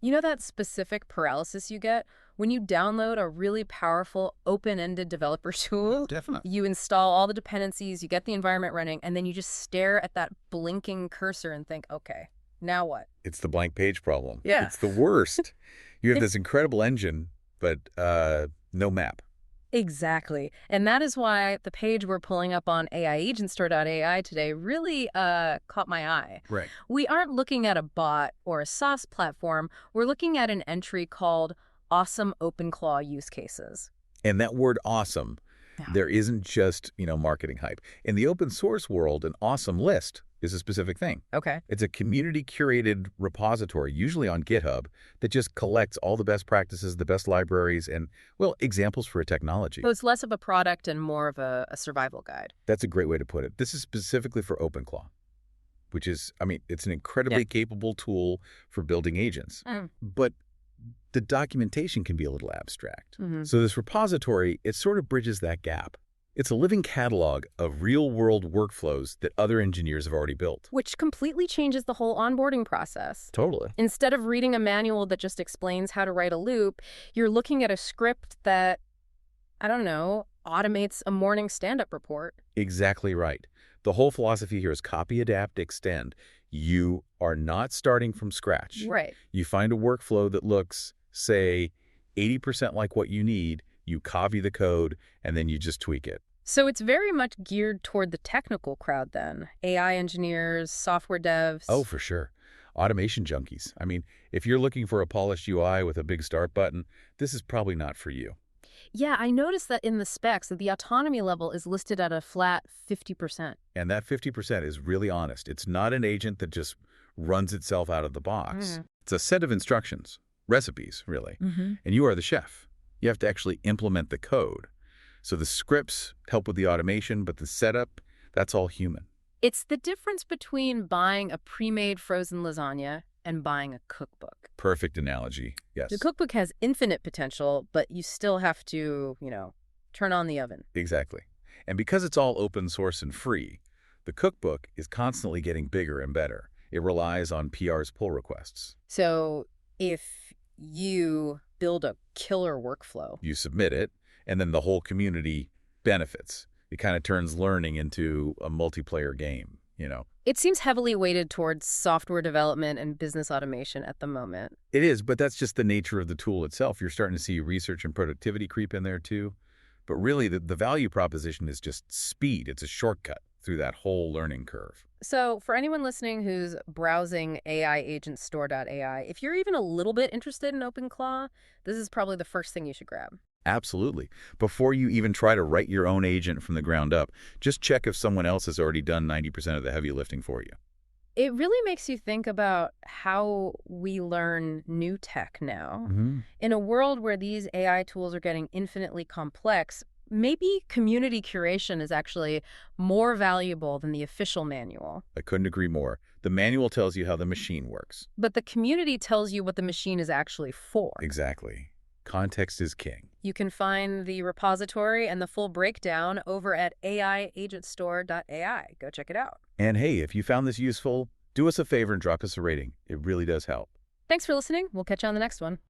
You know that specific paralysis you get when you download a really powerful open-ended developer tool? Definitely. You install all the dependencies, you get the environment running, and then you just stare at that blinking cursor and think, okay, now what? It's the blank page problem. Yeah. It's the worst. You have this incredible engine, but no map. Exactly. And that is why the page we're pulling up on AIagentstore.ai today really caught my eye. Right. We aren't looking at a bot or a SaaS platform. We're looking at an entry called Awesome OpenClaw Use Cases. And that word awesome, Yeah. there isn't just, marketing hype. In the open source world, an awesome list is a specific thing. Okay. It's a community-curated repository, usually on GitHub, that just collects all the best practices, the best libraries, and, well, examples for a technology. So it's less of a product and more of a survival guide. That's a great way to put it. This is specifically for OpenClaw, which is, it's an incredibly capable tool for building agents. But the documentation can be a little abstract. So this repository, it sort of bridges that gap. It's a living catalog of real-world workflows that other engineers have already built. Which completely changes the whole onboarding process. Totally. Instead of reading a manual that just explains how to write a loop, you're looking at a script that, I don't know, automates a morning stand-up report. Exactly right. The whole philosophy here is copy, adapt, extend. You are not starting from scratch. Right. You find a workflow that looks, say, 80% like what you need, you copy the code, and then you just tweak it. So it's very much geared toward the technical crowd then. AI engineers, software devs. Oh, for sure. Automation junkies. If you're looking for a polished UI with a big start button, this is probably not for you. Yeah, I noticed that in the specs that the autonomy level is listed at a flat 50%. And that 50% is really honest. It's not an agent that just runs itself out of the box. It's a set of instructions, recipes, really. And you are the chef. You have to actually implement the code. So the scripts help with the automation, but the setup, that's all human. It's the difference between buying a pre-made frozen lasagna and buying a cookbook. Perfect analogy, yes. The cookbook has infinite potential, but you still have to, turn on the oven. Exactly. And because it's all open source and free, the cookbook is constantly getting bigger and better. It relies on PR's pull requests. So if you build a killer workflow, you submit it, and then the whole community benefits. It kind of turns learning into a multiplayer game, It seems heavily weighted towards software development and business automation at the moment. It is, but that's just the nature of the tool itself. You're starting to see research and productivity creep in there too. But really, the value proposition is just speed. It's a shortcut through that whole learning curve. So for anyone listening who's browsing AIagentstore.ai, if you're even a little bit interested in OpenClaw, this is probably the first thing you should grab. Absolutely. Before you even try to write your own agent from the ground up, just check if someone else has already done 90% of the heavy lifting for you. It really makes you think about how we learn new tech now. In a world where these AI tools are getting infinitely complex, maybe community curation is actually more valuable than the official manual. I couldn't agree more. The manual tells you how the machine works. But the community tells you what the machine is actually for. Exactly. Context is king. You can find the repository and the full breakdown over at AIagentstore.ai. Go check it out. And hey, if you found this useful, do us a favor and drop us a rating. It really does help. Thanks for listening. We'll catch you on the next one.